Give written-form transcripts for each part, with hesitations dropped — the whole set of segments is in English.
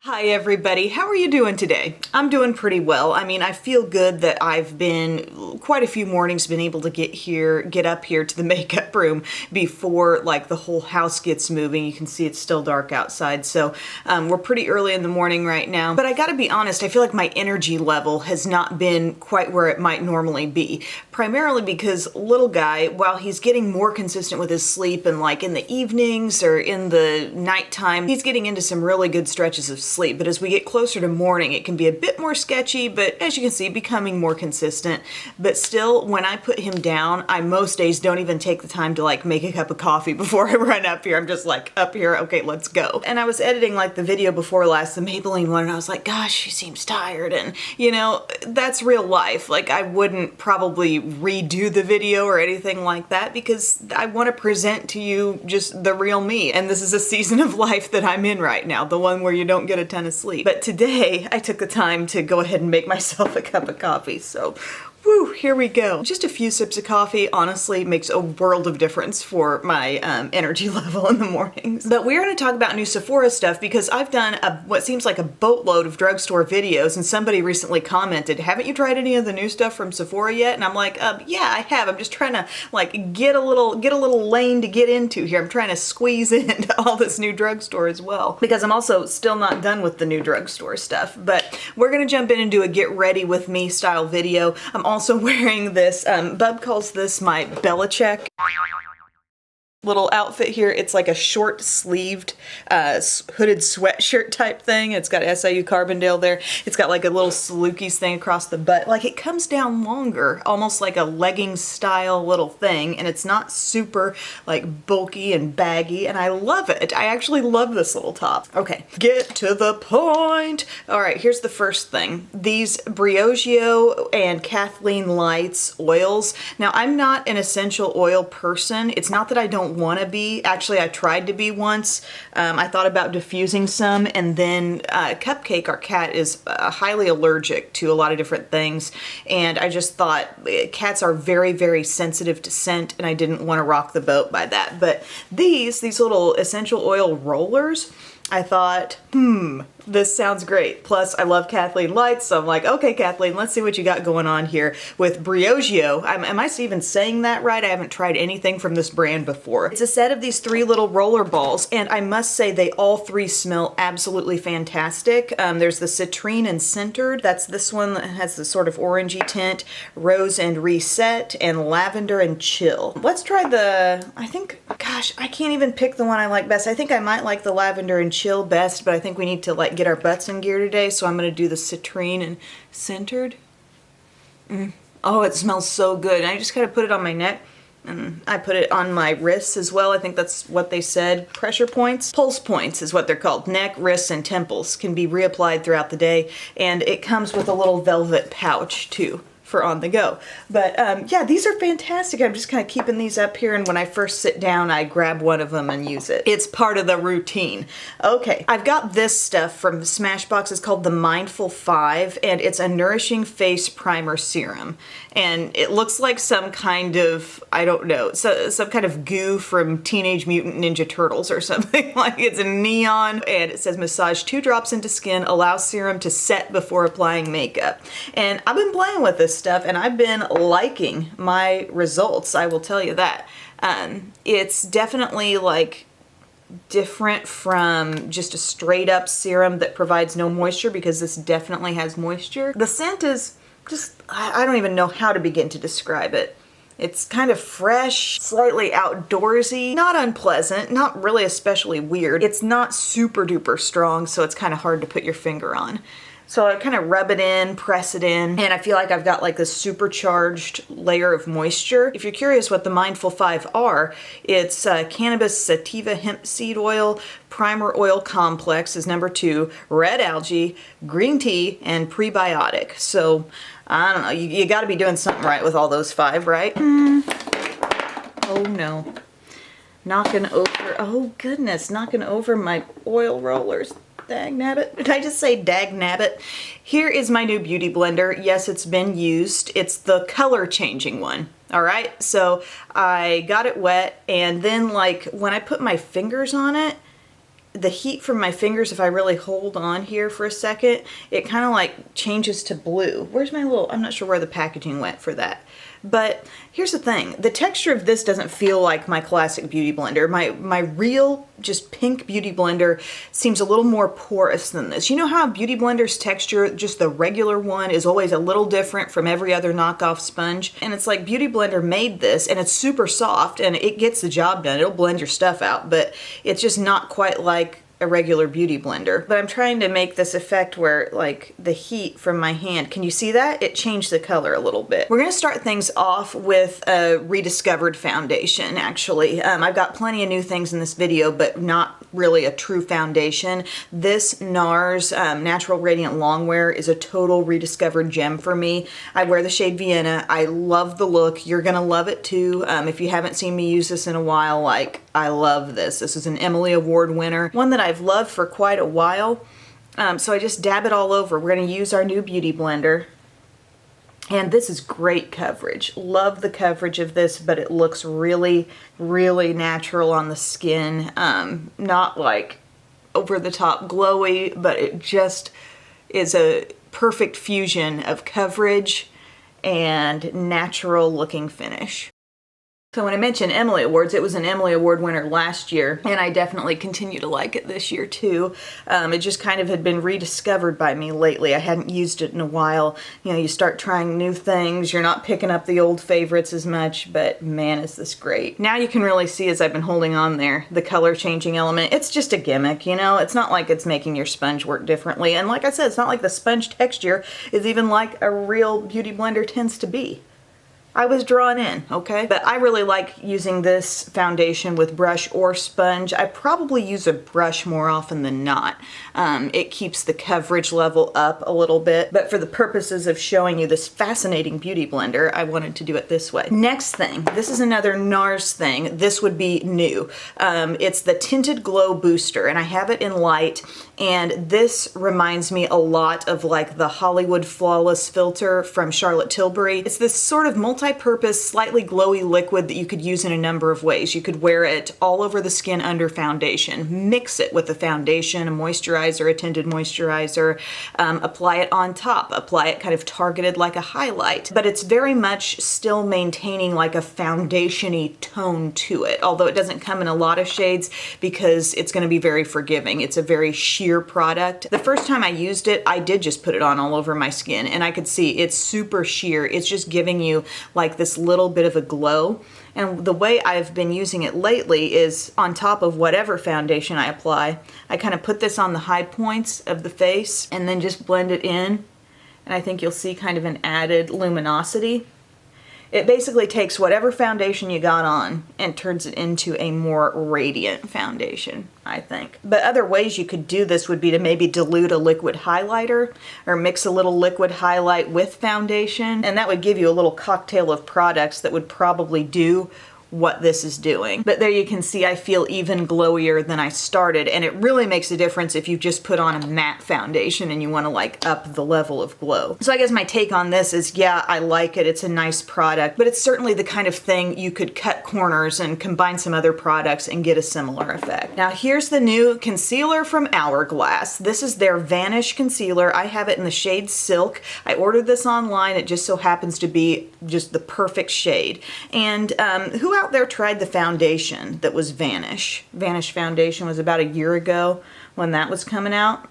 Hi everybody, how are you doing today? I'm doing pretty well. I mean, I feel good that I've been quite a few mornings been able to get up here to the makeup room before like the whole house gets moving. You can see it's still dark outside, so we're pretty early in the morning right now. But I gotta be honest, I feel like my energy level has not been quite where it might normally be. Primarily because little guy, while he's getting more consistent with his sleep and like in the evenings or in the nighttime, he's getting into some really good stretches of sleep, but as we get closer to morning, it can be a bit more sketchy, but as you can see, becoming more consistent. But still, when I put him down, I most days don't even take the time to like make a cup of coffee before I run up here. I'm just like, up here, okay, let's go. And I was editing like the video before last, the Maybelline one, and I was like, gosh, she seems tired. And you know, that's real life. Like I wouldn't probably redo the video or anything like that because I want to present to you just the real me. And this is a season of life that I'm in right now, the one where you don't get a ton of sleep. But today I took the time to go ahead and make myself a cup of coffee. So woo, here we go. Just a few sips of coffee honestly makes a world of difference for my energy level in the mornings. But we're going to talk about new Sephora stuff because I've done what seems like a boatload of drugstore videos, and somebody recently commented, haven't you tried any of the new stuff from Sephora yet? And I'm like, yeah, I have. I'm just trying to like get a little lane to get into here. I'm trying to squeeze into all this new drugstore as well because I'm also still not done with the new drugstore stuff. But we're going to jump in and do a get ready with me style video. I'm also wearing this, Bub calls this my Belichick little outfit here. It's like a short sleeved hooded sweatshirt type thing. It's got SIU Carbondale there. It's got like a little Salukis thing across the butt. Like it comes down longer, almost like a legging style little thing, and it's not super like bulky and baggy, and I love it. I actually love this little top. Okay, get to the point. All right, here's the first thing. These Briogeo and Kathleen Lights oils. Now, I'm not an essential oil person. It's not that I don't want to be. Actually, I tried to be once. I thought about diffusing some, and then Cupcake, our cat, is highly allergic to a lot of different things, and I just thought cats are very, very sensitive to scent, and I didn't want to rock the boat by that. But these little essential oil rollers, I thought, this sounds great. Plus, I love Kathleen Lights, so I'm like, okay, Kathleen, let's see what you got going on here with Briogeo. Am I even saying that right? I haven't tried anything from this brand before. It's a set of these 3 little roller balls, and I must say they all 3 smell absolutely fantastic. There's the Citrine and Centered. That's this one that has the sort of orangey tint, Rose and Reset, and Lavender and Chill. Let's try gosh, I can't even pick the one I like best. I think I might like the Lavender and Chill best, but I think we need to like get our butts in gear today, so I'm going to do the Citrine and Centered. Oh, it smells so good. And I just kind of put it on my neck, and I put it on my wrists as well. I think that's what they said. Pressure points? Pulse points is what they're called. Neck, wrists, and temples can be reapplied throughout the day, and it comes with a little velvet pouch too for on the go. But yeah, these are fantastic. I'm just kind of keeping these up here, and when I first sit down, I grab one of them and use it. It's part of the routine. Okay, I've got this stuff from Smashbox. It's called the Mindful 5, and it's a Nourishing Face Primer Serum. And it looks like some kind of, I don't know, some kind of goo from Teenage Mutant Ninja Turtles or something. Like it's a neon, and it says massage 2 drops into skin, allow serum to set before applying makeup. And I've been playing with this stuff, and I've been liking my results, I will tell you that. It's definitely like different from just a straight up serum that provides no moisture, because this definitely has moisture. The scent is just, I don't even know how to begin to describe it. It's kind of fresh, slightly outdoorsy, not unpleasant, not really especially weird. It's not super duper strong, so it's kind of hard to put your finger on. So I kind of rub it in, press it in, and I feel like I've got like this supercharged layer of moisture. If you're curious what the Mindful 5 are, it's cannabis sativa hemp seed oil, primer oil complex is number 2, red algae, green tea, and prebiotic. So I don't know, you got to be doing something right with all those 5, right? Oh no. Knocking over, oh goodness, knocking over my oil rollers. Dag nabbit. Did I just say dag nabbit? Here is my new beauty blender. Yes, it's been used. It's the color changing one. All right. So I got it wet, and then like when I put my fingers on it, the heat from my fingers, if I really hold on here for a second, it kind of like changes to blue. Where's my little, I'm not sure where the packaging went for that. But here's the thing, the texture of this doesn't feel like my classic beauty blender. My real, just pink beauty blender seems a little more porous than this. You know how beauty blender's texture, just the regular one, is always a little different from every other knockoff sponge? And it's like Beauty Blender made this, and it's super soft, and it gets the job done. It'll blend your stuff out, but it's just not quite like a regular beauty blender. But I'm trying to make this effect where like the heat from my hand, can you see that? It changed the color a little bit. We're gonna start things off with a rediscovered foundation, actually. I've got plenty of new things in this video, but not really a true foundation. This NARS Natural Radiant Longwear is a total rediscovered gem for me. I wear the shade Vienna. I love the look. You're gonna love it too. If you haven't seen me use this in a while, like, I love this. This is an Emily Award winner, one that I've loved for quite a while. So I just dab it all over. We're gonna use our new beauty blender. And this is great coverage. Love the coverage of this, but it looks really, really natural on the skin. Not like over the top glowy, but it just is a perfect fusion of coverage and natural looking finish. So when I mentioned Emily Awards, it was an Emily Award winner last year, and I definitely continue to like it this year too. It just kind of had been rediscovered by me lately. I hadn't used it in a while. You know, you start trying new things, you're not picking up the old favorites as much, but man, is this great. Now you can really see, as I've been holding on there, the color changing element. It's just a gimmick, you know? It's not like it's making your sponge work differently. And like I said, it's not like the sponge texture is even like a real beauty blender tends to be. I was drawn in, okay? But I really like using this foundation with brush or sponge. I probably use a brush more often than not. It keeps the coverage level up a little bit, but for the purposes of showing you this fascinating beauty blender, I wanted to do it this way. Next thing, this is another NARS thing. This would be new. It's the Tinted Glow Booster, and I have it in light, and this reminds me a lot of like the Hollywood Flawless filter from Charlotte Tilbury. It's this sort of multi-purpose, slightly glowy liquid that you could use in a number of ways. You could wear it all over the skin under foundation, mix it with a foundation, a moisturizer, a tinted moisturizer, apply it on top, apply it kind of targeted like a highlight. But it's very much still maintaining like a foundation-y tone to it, although it doesn't come in a lot of shades because it's going to be very forgiving. It's a very sheer product. The first time I used it, I did just put it on all over my skin, and I could see it's super sheer. It's just giving you like this little bit of a glow. And the way I've been using it lately is on top of whatever foundation I apply, I kind of put this on the high points of the face and then just blend it in. And I think you'll see kind of an added luminosity. It basically takes whatever foundation you got on and turns it into a more radiant foundation, I think. But other ways you could do this would be to maybe dilute a liquid highlighter or mix a little liquid highlight with foundation, and that would give you a little cocktail of products that would probably do what this is doing. But there you can see I feel even glowier than I started, and it really makes a difference if you just put on a matte foundation and you want to like up the level of glow. So I guess my take on this is, yeah, I like it. It's a nice product, but it's certainly the kind of thing you could cut corners and combine some other products and get a similar effect. Now here's the new concealer from Hourglass. This is their Vanish concealer. I have it in the shade Silk. I ordered this online. It just so happens to be just the perfect shade. And who out there tried the foundation that was Vanish? Vanish foundation was about a year ago when that was coming out.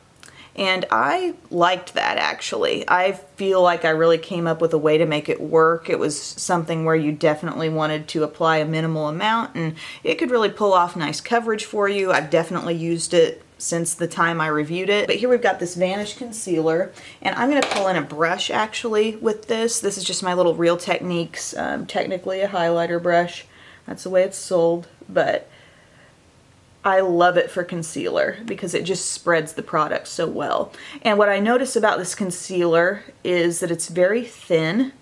And I liked that, actually. I feel like I really came up with a way to make it work. It was something where you definitely wanted to apply a minimal amount, and it could really pull off nice coverage for you. I've definitely used it since the time I reviewed it. But here we've got this Vanish concealer, and I'm gonna pull in a brush actually with this. This is just my little Real Techniques, technically a highlighter brush. That's the way it's sold, but I love it for concealer because it just spreads the product so well. And what I notice about this concealer is that it's very thin,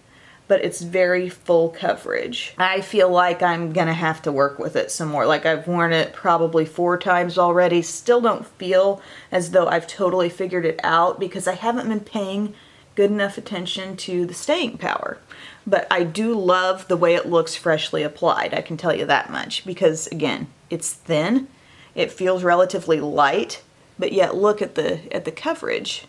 but it's very full coverage. I feel like I'm gonna have to work with it some more. Like, I've worn it probably 4 times already. Still don't feel as though I've totally figured it out because I haven't been paying good enough attention to the staying power. But I do love the way it looks freshly applied, I can tell you that much, because again, it's thin. It feels relatively light, but yet look at the coverage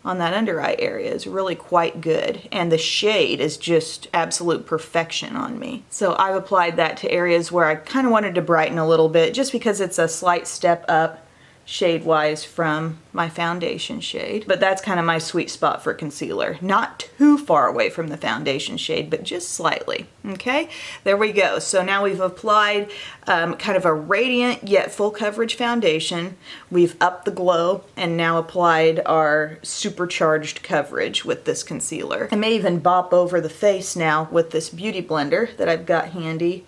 on that under eye area is really quite good, and the shade is just absolute perfection on me. So I've applied that to areas where I kind of wanted to brighten a little bit, just because it's a slight step up shade-wise from my foundation shade. But that's kind of my sweet spot for concealer. Not too far away from the foundation shade, but just slightly. Okay, there we go. So now we've applied kind of a radiant yet full coverage foundation. We've upped the glow and now applied our supercharged coverage with this concealer. I may even bop over the face now with this beauty blender that I've got handy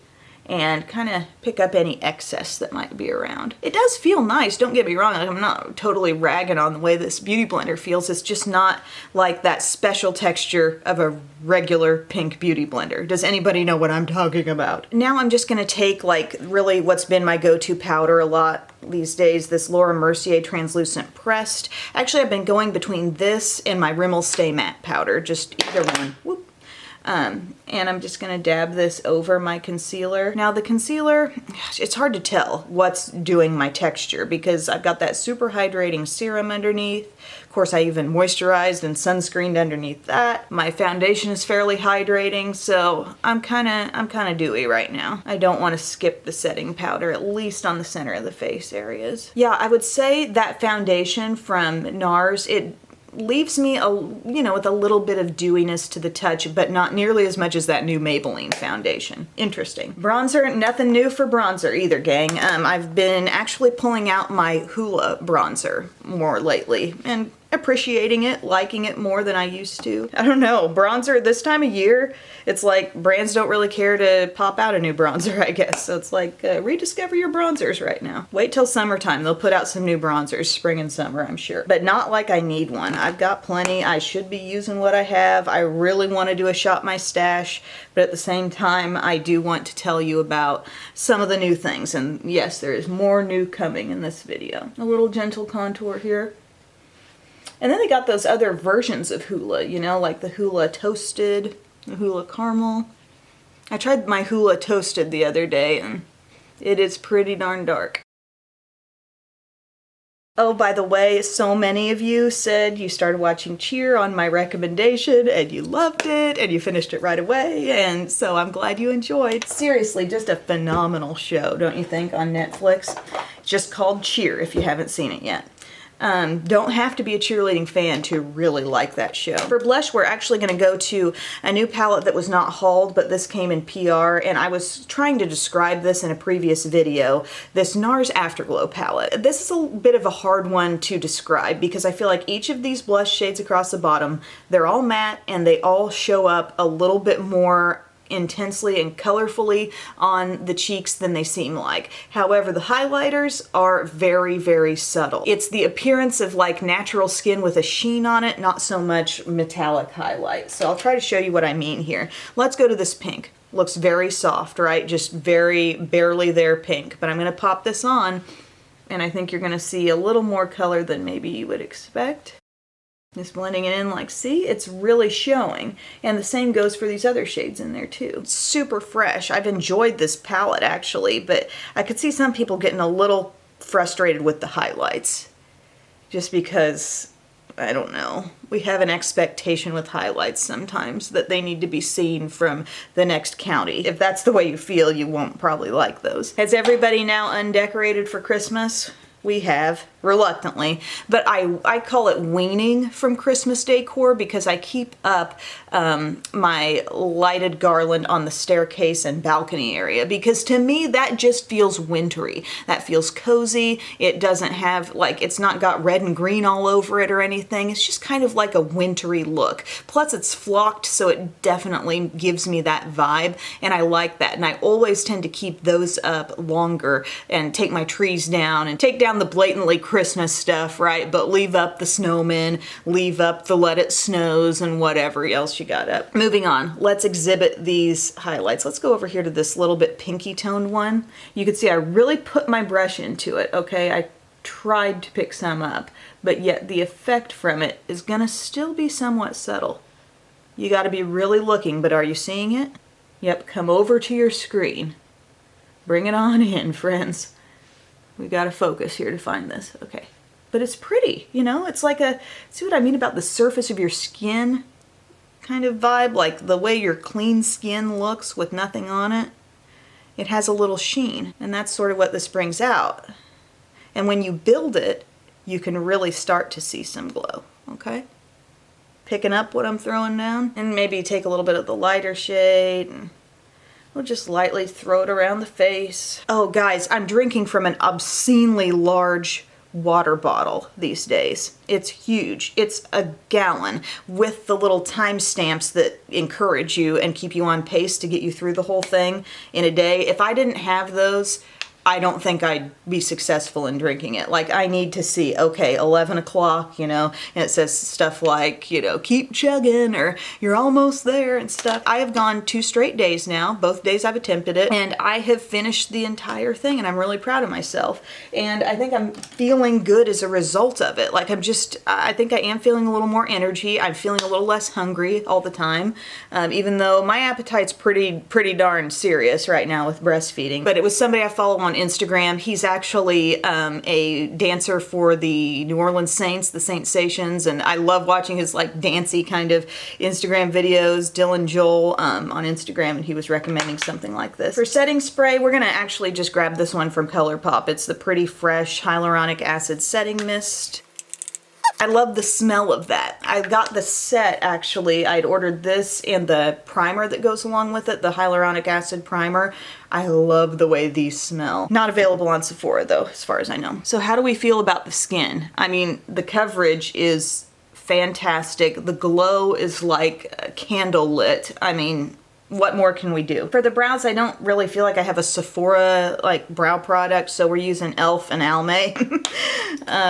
and kind of pick up any excess that might be around. It does feel nice, don't get me wrong. I'm not totally ragging on the way this beauty blender feels. It's just not like that special texture of a regular pink beauty blender. Does anybody know what I'm talking about? Now I'm just gonna take like really what's been my go-to powder a lot these days, this Laura Mercier Translucent Pressed. Actually, I've been going between this and my Rimmel Stay Matte powder, just either one. Whoop. And I'm just gonna dab this over my concealer. Now the concealer, it's hard to tell what's doing my texture because I've got that super hydrating serum underneath. Of course, I even moisturized and sunscreened underneath that. My foundation is fairly hydrating, so I'm kinda dewy right now. I don't want to skip the setting powder, at least on the center of the face areas. Yeah, I would say that foundation from NARS, it leaves me with a little bit of dewiness to the touch, but not nearly as much as that new Maybelline foundation. Interesting. Bronzer, nothing new for bronzer either, gang. I've been actually pulling out my Hoola bronzer more lately and appreciating it, liking it more than I used to. I don't know, bronzer this time of year, it's like brands don't really care to pop out a new bronzer, I guess. So it's like rediscover your bronzers right now. Wait till summertime, they'll put out some new bronzers, spring and summer, I'm sure. But not like I need one. I've got plenty. I should be using what I have. I really want to do a shop my stash, but at the same time, I do want to tell you about some of the new things. And yes, there is more new coming in this video. A little gentle contour here. And then they got those other versions of Hoola, you know, like the Hoola Toasted, the Hoola Caramel. I tried my Hoola Toasted the other day and it is pretty darn dark. Oh, by the way, so many of you said you started watching Cheer on my recommendation and you loved it and you finished it right away, and so I'm glad you enjoyed. Seriously, just a phenomenal show, don't you think, on Netflix? It's just called Cheer if you haven't seen it yet. Don't have to be a cheerleading fan to really like that show. For blush, we're actually going to go to a new palette that was not hauled, but this came in PR, and I was trying to describe this in a previous video, this NARS Afterglow palette. This is a bit of a hard one to describe because I feel like each of these blush shades across the bottom, they're all matte and they all show up a little bit more intensely and colorfully on the cheeks than they seem like. However, the highlighters are very, very subtle. It's the appearance of like natural skin with a sheen on it, not so much metallic highlight. So I'll try to show you what I mean here. Let's go to this pink. Looks very soft, right? Just very barely there pink. But I'm gonna pop this on and I think you're gonna see a little more color than maybe you would expect. Just blending it in, like, see, it's really showing. And the same goes for these other shades in there too. It's super fresh. I've enjoyed this palette actually, but I could see some people getting a little frustrated with the highlights. Just because, I don't know, we have an expectation with highlights sometimes that they need to be seen from the next county. If that's the way you feel, you won't probably like those. Has everybody now undecorated for Christmas? We have, reluctantly, but I call it weaning from Christmas decor because I keep up my lighted garland on the staircase and balcony area, because to me that just feels wintry. That feels cozy. It doesn't have, like, it's not got red and green all over it or anything. It's just kind of like a wintry look. Plus it's flocked, so it definitely gives me that vibe, and I like that. And I always tend to keep those up longer and take my trees down and take down the blatantly Christmas stuff, right? But leave up the snowmen, leave up the let it snows and whatever else you got up. Moving on, let's exhibit these highlights. Let's go over here to this little bit pinky toned one. You can see I really put my brush into it, okay? I tried to pick some up, but yet the effect from it is gonna still be somewhat subtle. You gotta be really looking, but are you seeing it? Yep, come over to your screen. Bring it on in, friends. We gotta focus here to find this. Okay. But it's pretty, you know? It's like a, see what I mean about the surface of your skin kind of vibe? Like the way your clean skin looks with nothing on it. It has a little sheen, and that's sort of what this brings out. And when you build it, you can really start to see some glow, okay? Picking up what I'm throwing down, and maybe take a little bit of the lighter shade, and we'll just lightly throw it around the face. Oh guys, I'm drinking from an obscenely large water bottle these days. It's huge. It's a gallon with the little timestamps that encourage you and keep you on pace to get you through the whole thing in a day. If I didn't have those, I don't think I'd be successful in drinking it. Like, I need to see, okay, 11 o'clock, you know, and it says stuff like, you know, keep chugging, or you're almost there and stuff. I have gone 2 straight days now. Both days I've attempted it, and I have finished the entire thing, and I'm really proud of myself. And I think I'm feeling good as a result of it. Like, I think I am feeling a little more energy. I'm feeling a little less hungry all the time, even though my appetite's pretty darn serious right now with breastfeeding. But it was somebody I follow on Instagram. He's actually a dancer for the New Orleans Saints, the Saint Stations, and I love watching his like dancey kind of Instagram videos. Dylan Joel on Instagram, and he was recommending something like this. For setting spray, we're gonna actually just grab this one from ColourPop. It's the Pretty Fresh Hyaluronic Acid Setting Mist. I love the smell of that. I got the set, actually. I'd ordered this and the primer that goes along with it, the hyaluronic acid primer. I love the way these smell. Not available on Sephora though, as far as I know. So how do we feel about the skin? I mean, the coverage is fantastic. The glow is like candle lit. I mean, what more can we do? For the brows, I don't really feel like I have a Sephora like brow product, so we're using e.l.f. and Almay.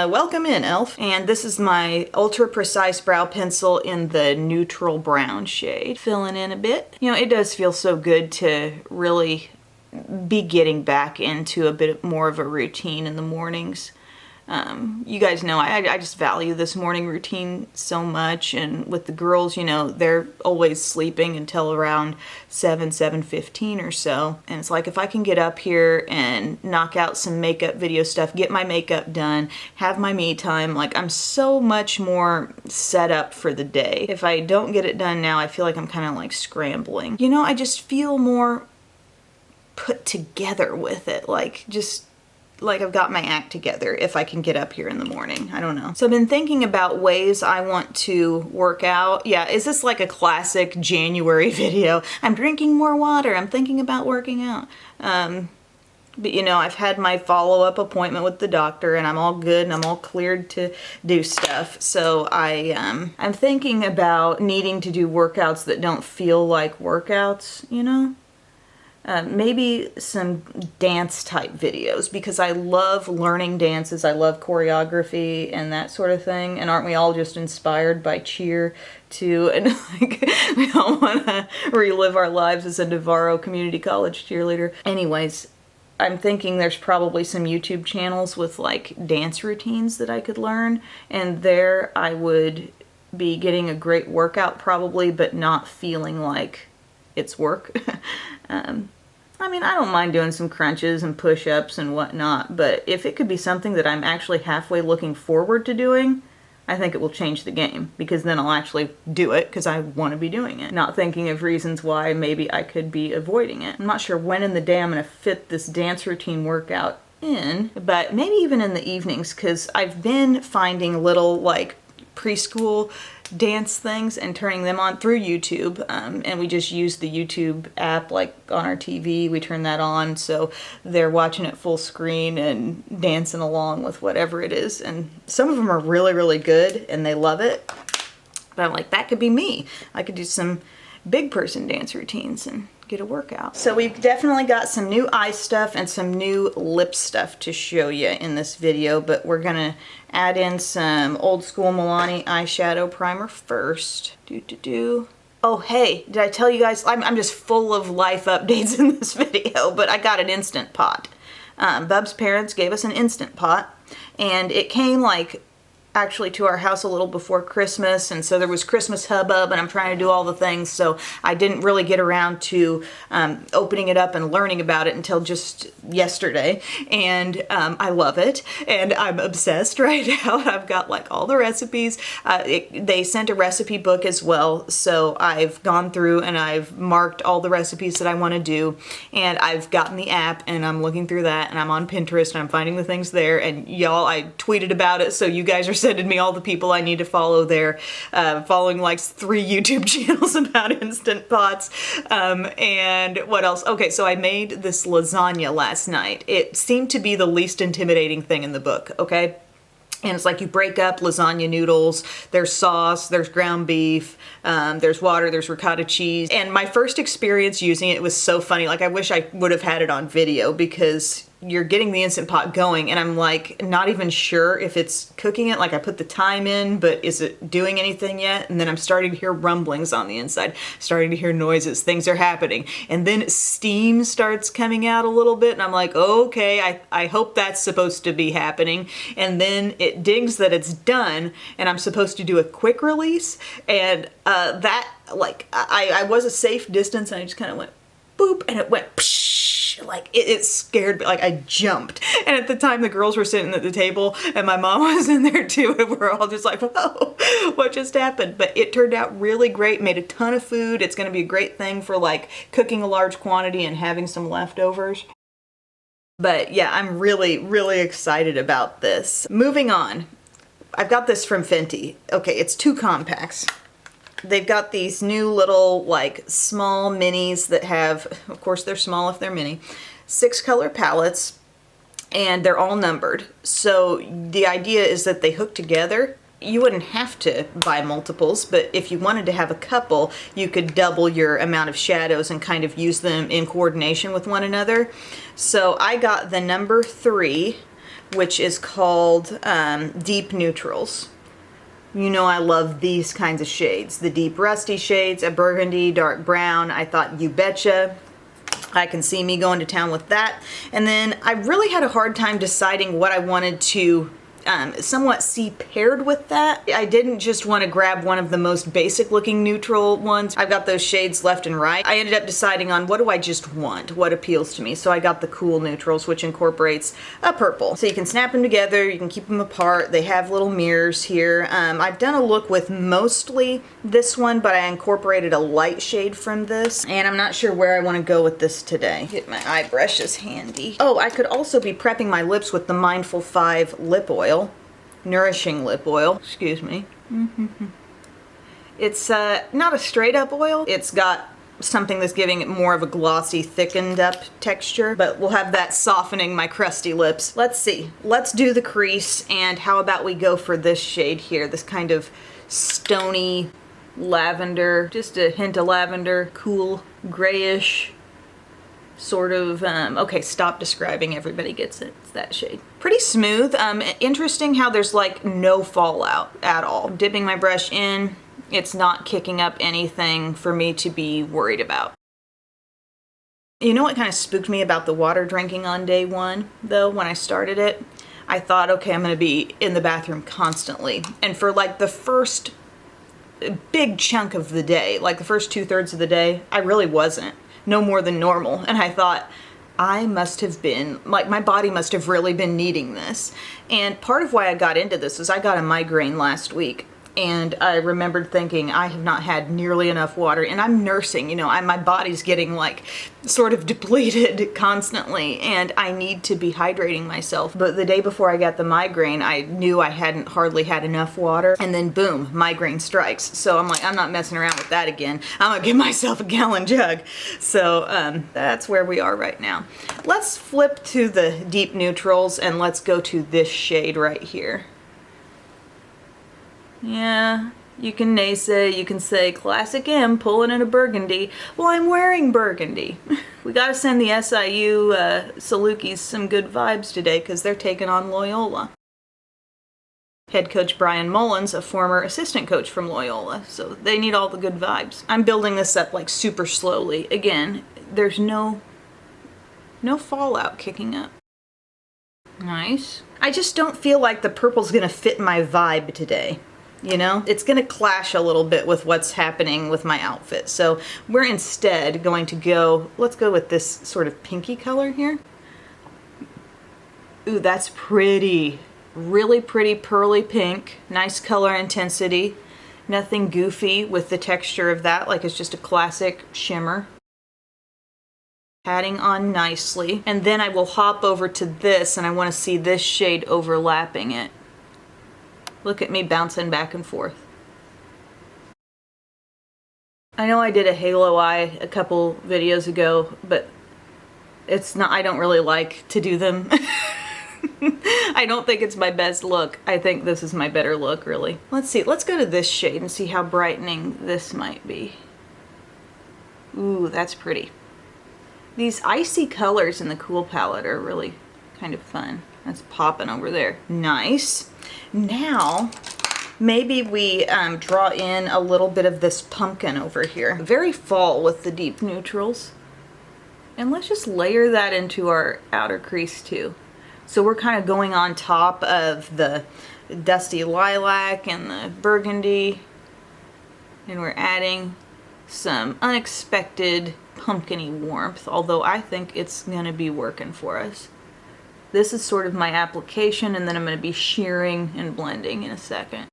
Welcome in, e.l.f. And this is my Ultra Precise Brow Pencil in the neutral brown shade. Filling in a bit. You know, it does feel so good to really be getting back into a bit more of a routine in the mornings. You guys know I just value this morning routine so much, and with the girls, you know, they're always sleeping until around 7:15 or so, and it's like if I can get up here and knock out some makeup video stuff, get my makeup done, have my me time, like I'm so much more set up for the day. If I don't get it done now, I feel like I'm kind of like scrambling. You know, I just feel more put together with it, like I've got my act together if I can get up here in the morning. I don't know. So I've been thinking about ways I want to work out. Yeah, is this like a classic January video? I'm drinking more water. I'm thinking about working out. But you know, I've had my follow-up appointment with the doctor and I'm all good and I'm all cleared to do stuff. So I'm thinking about needing to do workouts that don't feel like workouts, you know? Maybe some dance type videos, because I love learning dances. I love choreography and that sort of thing. And aren't we all just inspired by cheer too? And like, we all want to relive our lives as a Navarro Community College cheerleader. Anyways, I'm thinking there's probably some YouTube channels with like dance routines that I could learn. And there I would be getting a great workout probably, but not feeling like it's work. I mean, I don't mind doing some crunches and push-ups and whatnot, but if it could be something that I'm actually halfway looking forward to doing, I think it will change the game, because then I'll actually do it because I want to be doing it. Not thinking of reasons why maybe I could be avoiding it. I'm not sure when in the day I'm going to fit this dance routine workout in, but maybe even in the evenings, because I've been finding little like preschool dance things and turning them on through YouTube, and we just use the YouTube app like on our TV. We turn that on so they're watching it full screen and dancing along with whatever it is, and some of them are really good and they love it, but I'm like, that could be me. I could do some big person dance routines and get a workout. So we've definitely got some new eye stuff and some new lip stuff to show you in this video, but we're gonna add in some old school Milani eyeshadow primer first. Oh hey, did I tell you guys, I'm just full of life updates in this video, but I got an Instant Pot. Bub's parents gave us an Instant Pot, and it came like actually to our house a little before Christmas, and so there was Christmas hubbub, and I'm trying to do all the things, so I didn't really get around to opening it up and learning about it until just yesterday, and I love it, and I'm obsessed right now. I've got like all the recipes. They sent a recipe book as well, so I've gone through and I've marked all the recipes that I want to do, and I've gotten the app, and I'm looking through that, and I'm on Pinterest, and I'm finding the things there, and y'all, I tweeted about it, so you guys are sending me all the people I need to follow there, following like 3 YouTube channels about Instant Pots, and what else? Okay, so I made this lasagna last night. It seemed to be the least intimidating thing in the book, okay? And it's like you break up lasagna noodles, there's sauce, there's ground beef, there's water, there's ricotta cheese. And my first experience using it was so funny. Like, I wish I would have had it on video, because you're getting the Instant Pot going and I'm like not even sure if it's cooking it. Like, I put the time in, but is it doing anything yet? And then I'm starting to hear rumblings on the inside, starting to hear noises, things are happening. And then steam starts coming out a little bit and I'm like, okay, I hope that's supposed to be happening. And then it dings that it's done and I'm supposed to do a quick release. And that, like, I was a safe distance and I just kind of went boop and it went psh. Like, it scared me. Like, I jumped. And at the time, the girls were sitting at the table and my mom was in there too, and we're all just like, whoa, what just happened? But it turned out really great, made a ton of food. It's gonna be a great thing for like cooking a large quantity and having some leftovers. But yeah, I'm really, really excited about this. Moving on, I've got this from Fenty. Okay, it's 2 compacts. They've got these new little like small minis that have, of course they're small if they're mini, 6 color palettes, and they're all numbered. So the idea is that they hook together. You wouldn't have to buy multiples, but if you wanted to have a couple, you could double your amount of shadows and kind of use them in coordination with one another. So I got the number 3, which is called Deep Neutrals. You know I love these kinds of shades. The deep rusty shades, a burgundy, dark brown. I thought, you betcha. I can see me going to town with that. And then I really had a hard time deciding what I wanted to somewhat see paired with that. I didn't just want to grab one of the most basic looking neutral ones. I've got those shades left and right. I ended up deciding on what do I just want, what appeals to me. So I got the cool neutrals, which incorporates a purple. So you can snap them together, you can keep them apart. They have little mirrors here. I've done a look with mostly this one, but I incorporated a light shade from this. And I'm not sure where I want to go with this today. Get my eye brushes handy. Oh, I could also be prepping my lips with the Mindful 5 lip oil. Nourishing lip oil, excuse me. It's not a straight up oil. It's got something that's giving it more of a glossy, thickened up texture, but we'll have that softening my crusty lips. Let's see. Let's do the crease, and how about we go for this shade here, this kind of stony lavender, just a hint of lavender, cool, grayish, sort of, okay, stop describing, everybody gets it. It's that shade. Pretty smooth. Interesting how there's like no fallout at all. Dipping my brush in, it's not kicking up anything for me to be worried about. You know what kind of spooked me about the water drinking on day 1, though, when I started it? I thought, okay, I'm gonna be in the bathroom constantly. And for like the first big chunk of the day, like the first 2/3 of the day, I really wasn't. No more than normal. And I thought, I must have been, like, my body must have really been needing this. And part of why I got into this is I got a migraine last week. And I remembered thinking, I have not had nearly enough water, and I'm nursing, you know, my body's getting like sort of depleted constantly, and I need to be hydrating myself. But the day before I got the migraine, I knew I hadn't hardly had enough water, and then boom, migraine strikes. So I'm like, I'm not messing around with that again. I'm gonna give myself a gallon jug. So that's where we are right now. Let's flip to the deep neutrals and let's go to this shade right here. Yeah, you can naysay, you can say, Classic M pulling in a burgundy. Well, I'm wearing burgundy. We gotta send the SIU Salukis some good vibes today because they're taking on Loyola. Head coach Brian Mullins, a former assistant coach from Loyola, so they need all the good vibes. I'm building this up like super slowly. Again, there's no fallout kicking up. Nice. I just don't feel like the purple's gonna fit my vibe today. You know, it's gonna clash a little bit with what's happening with my outfit. So we're instead going to go, let's go with this sort of pinky color here. Ooh, that's pretty. Really pretty pearly pink. Nice color intensity. Nothing goofy with the texture of that, like it's just a classic shimmer. Adding on nicely. And then I will hop over to this, and I want to see this shade overlapping it. Look at me bouncing back and forth. I know I did a halo eye a couple videos ago, but it's not, I don't really like to do them. I don't think it's my best look. I think this is my better look, really. Let's see, let's go to this shade and see how brightening this might be. Ooh, that's pretty. These icy colors in the Cool palette are really kind of fun. That's popping over there. Nice. Now, maybe we draw in a little bit of this pumpkin over here. Very fall with the deep neutrals. And let's just layer that into our outer crease too. So we're kind of going on top of the dusty lilac and the burgundy. And we're adding some unexpected pumpkin-y warmth, although I think it's gonna be working for us. This is sort of my application, and then I'm gonna be shearing and blending in a second.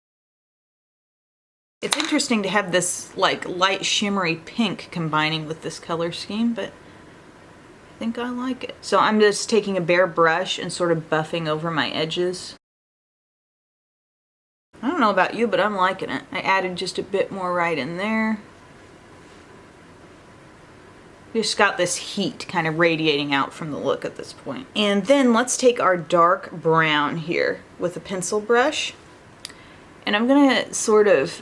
It's interesting to have this like light shimmery pink combining with this color scheme, but I think I like it. So I'm just taking a bare brush and sort of buffing over my edges. I don't know about you, but I'm liking it. I added just a bit more right in there. Just got this heat kind of radiating out from the look at this point. And then let's take our dark brown here with a pencil brush. And I'm gonna sort of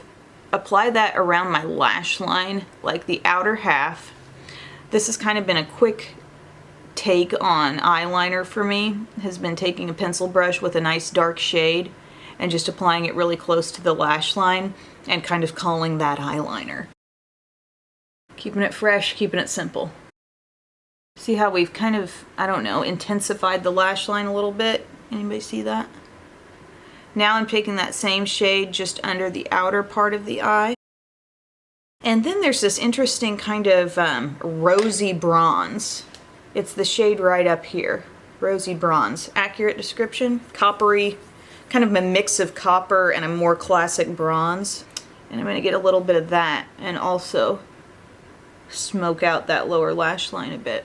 apply that around my lash line, like the outer half. This has kind of been a quick take on eyeliner for me, has been taking a pencil brush with a nice dark shade and just applying it really close to the lash line and kind of calling that eyeliner. Keeping it fresh, keeping it simple. See how we've kind of, I don't know, intensified the lash line a little bit? Anybody see that? Now I'm taking that same shade just under the outer part of the eye. And then there's this interesting kind of rosy bronze. It's the shade right up here, rosy bronze. Accurate description? Coppery, kind of a mix of copper and a more classic bronze. And I'm gonna get a little bit of that and also smoke out that lower lash line a bit.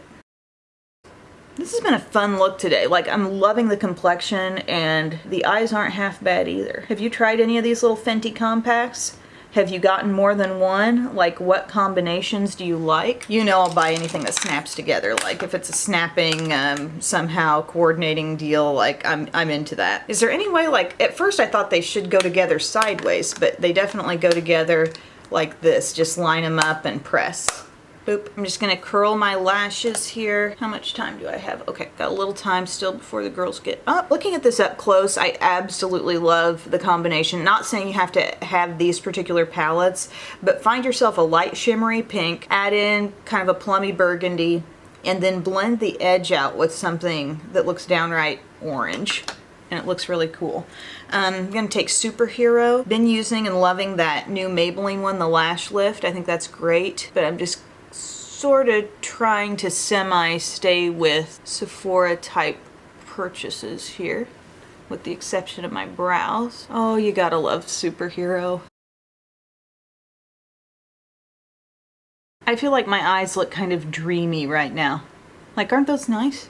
This has been a fun look today. Like, I'm loving the complexion and the eyes aren't half bad either. Have you tried any of these little Fenty compacts? Have you gotten more than one? Like, what combinations do you like? You know I'll buy anything that snaps together. Like, if it's a snapping, somehow coordinating deal, like, I'm into that. Is there any way, like, at first I thought they should go together sideways, but they definitely go together like this. Just line them up and press. Boop. I'm just gonna curl my lashes here. How much time do I have? Okay, got a little time still before the girls get up. Looking at this up close, I absolutely love the combination. Not saying you have to have these particular palettes, but find yourself a light shimmery pink, add in kind of a plummy burgundy, and then blend the edge out with something that looks downright orange. And it looks really cool. I'm gonna take Superhero. Been using and loving that new Maybelline one, the Lash Lift. I think that's great, but I'm just sort of trying to stay with Sephora type purchases here, with the exception of my brows. Oh, you gotta love Superhero. I feel like my eyes look kind of dreamy right now. Like, aren't those nice?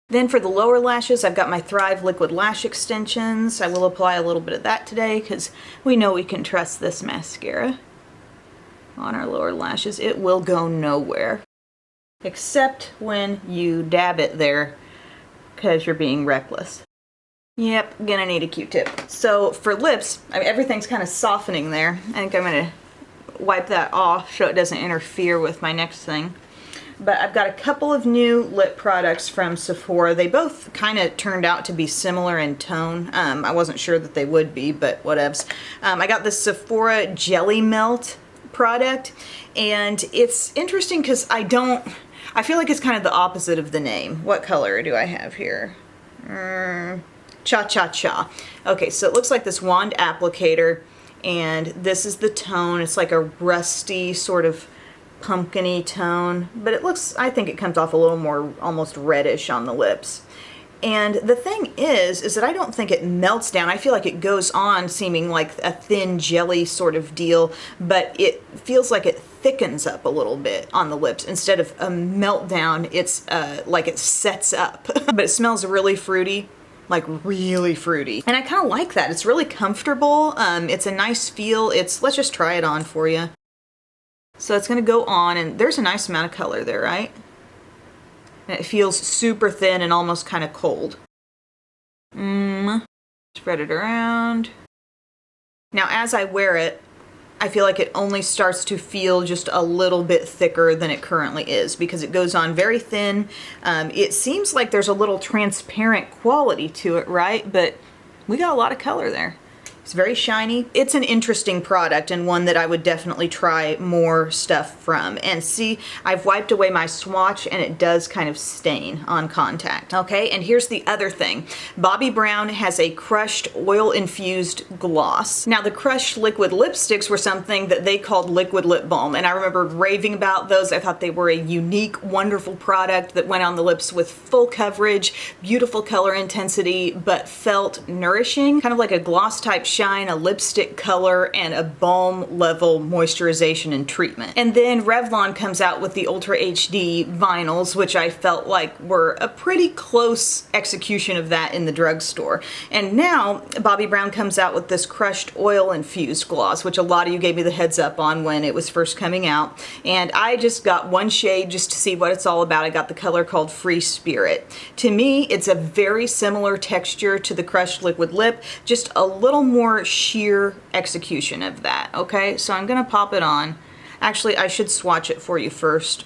Then for the lower lashes, I've got my Thrive Liquid Lash Extensions. I will apply a little bit of that today because we know we can trust this mascara on our lower lashes. It will go nowhere, except when you dab it there because you're being reckless. Yep, gonna need a Q-tip. So for lips, I mean, everything's kind of softening there. I think I'm gonna wipe that off so it doesn't interfere with my next thing. But I've got a couple of new lip products from Sephora. They both kind of turned out to be similar in tone. I wasn't sure that they would be, but whatevs. I got this Sephora Jelly Melt product, and it's interesting because I feel like it's kind of the opposite of the name. What color do I have here? Cha-Cha-Cha. Okay, so it looks like this wand applicator, and this is the tone. It's like a rusty sort of pumpkin-y tone, but it looks, I think it comes off a little more almost reddish on the lips. And the thing is that I don't think it melts down. I feel like it goes on seeming like a thin jelly sort of deal, but it feels like it thickens up a little bit on the lips. Instead of a meltdown, it's like it sets up. But it smells really fruity, like really fruity. And I kind of like that. It's really comfortable. It's a nice feel. Let's just try it on for you. So it's gonna go on, and there's a nice amount of color there, right? And it feels super thin and almost kind of cold. Spread it around. Now as I wear it, I feel like it only starts to feel just a little bit thicker than it currently is because it goes on very thin. It seems like there's a little transparent quality to it, right? But we got a lot of color there. It's very shiny. It's an interesting product and one that I would definitely try more stuff from. And see, I've wiped away my swatch and it does kind of stain on contact. Okay, and here's the other thing. Bobbi Brown has a crushed oil-infused gloss. Now the crushed liquid lipsticks were something that they called liquid lip balm, and I remember raving about those. I thought they were a unique, wonderful product that went on the lips with full coverage, beautiful color intensity, but felt nourishing, kind of like a gloss type shine, a lipstick color, and a balm level moisturization and treatment. And then Revlon comes out with the Ultra HD vinyls, which I felt like were a pretty close execution of that in the drugstore. And now Bobbi Brown comes out with this crushed oil infused gloss, which a lot of you gave me the heads up on when it was first coming out. And I just got one shade just to see what it's all about. I got the color called Free Spirit. To me, it's a very similar texture to the crushed liquid lip, just a little more sheer execution of that. Okay, so I'm gonna pop it on. Actually, I should swatch it for you first,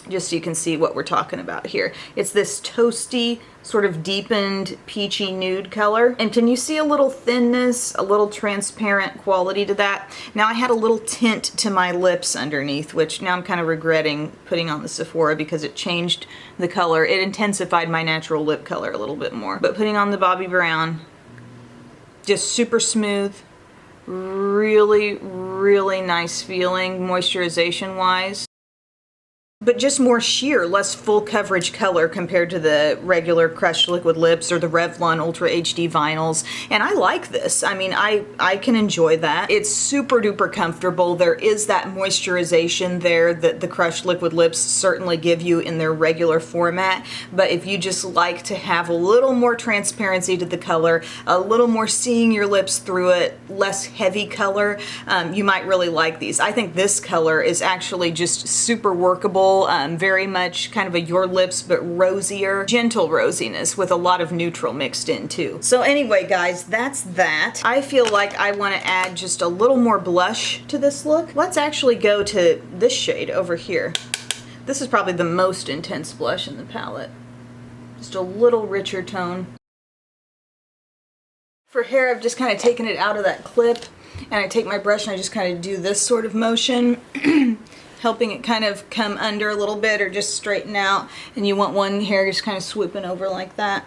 just so you can see what we're talking about here. It's this toasty, sort of deepened peachy nude color. And can you see a little thinness, a little transparent quality to that? Now I had a little tint to my lips underneath, which now I'm kind of regretting putting on the Sephora because it changed the color. It intensified my natural lip color a little bit more. But putting on the Bobbi Brown, just super smooth, really, really nice feeling moisturization wise. But just more sheer, less full coverage color compared to the regular crushed liquid lips or the Revlon Ultra HD vinyls. And I like this. I mean, I can enjoy that. It's super duper comfortable. There is that moisturization there that the crushed liquid lips certainly give you in their regular format. But if you just like to have a little more transparency to the color, a little more seeing your lips through it, less heavy color, you might really like these. I think this color is actually just super workable. Very much kind of a your lips but rosier, gentle rosiness with a lot of neutral mixed in too. So anyway guys, that's that. I feel like I want to add just a little more blush to this look. Let's actually go to this shade over here. This is probably the most intense blush in the palette. Just a little richer tone. For hair, I've just kind of taken it out of that clip and I take my brush and I just kind of do this sort of motion. Helping it kind of come under a little bit or just straighten out, and you want one hair just kind of swooping over like that.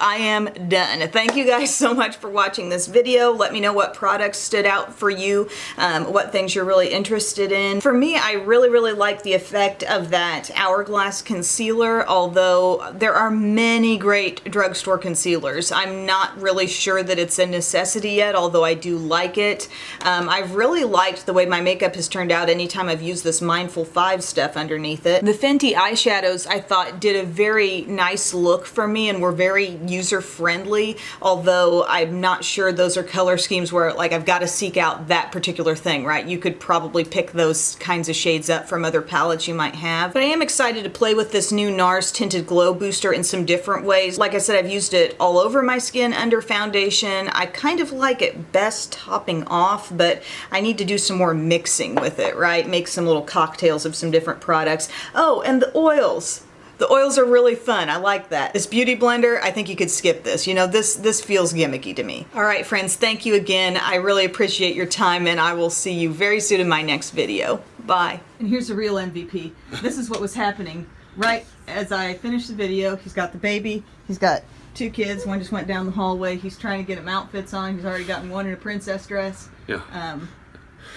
I am done. Thank you guys so much for watching this video. Let me know what products stood out for you, what things you're really interested in. For me, I really, really like the effect of that Hourglass concealer, although there are many great drugstore concealers. I'm not really sure that it's a necessity yet, although I do like it. I've really liked the way my makeup has turned out anytime I've used this Mindful 5 stuff underneath it. The Fenty eyeshadows I thought did a very nice look for me and were very user-friendly, although I'm not sure those are color schemes where like I've got to seek out that particular thing, right? You could probably pick those kinds of shades up from other palettes you might have. But I am excited to play with this new NARS Tinted Glow Booster in some different ways. Like I said, I've used it all over my skin under foundation. I kind of like it best topping off, but I need to do some more mixing with it, right? Make some little cocktails of some different products. Oh, and the oils. The oils are really fun. I like that. This beauty blender, I think you could skip this. You know, this feels gimmicky to me. All right, friends, thank you again. I really appreciate your time, and I will see you very soon in my next video. Bye. And here's the real MVP. This is what was happening right as I finished the video. He's got the baby. He's got 2 kids. One just went down the hallway. He's trying to get him outfits on. He's already gotten one in a princess dress. Yeah.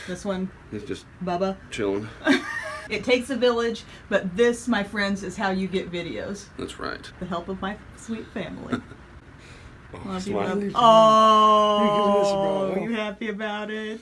This one, He's just Bubba. chilling. It takes a village, but this, my friends, is how you get videos. That's right. The help of my sweet family. Oh, Love you, smiley. love. Oh, are you happy about it?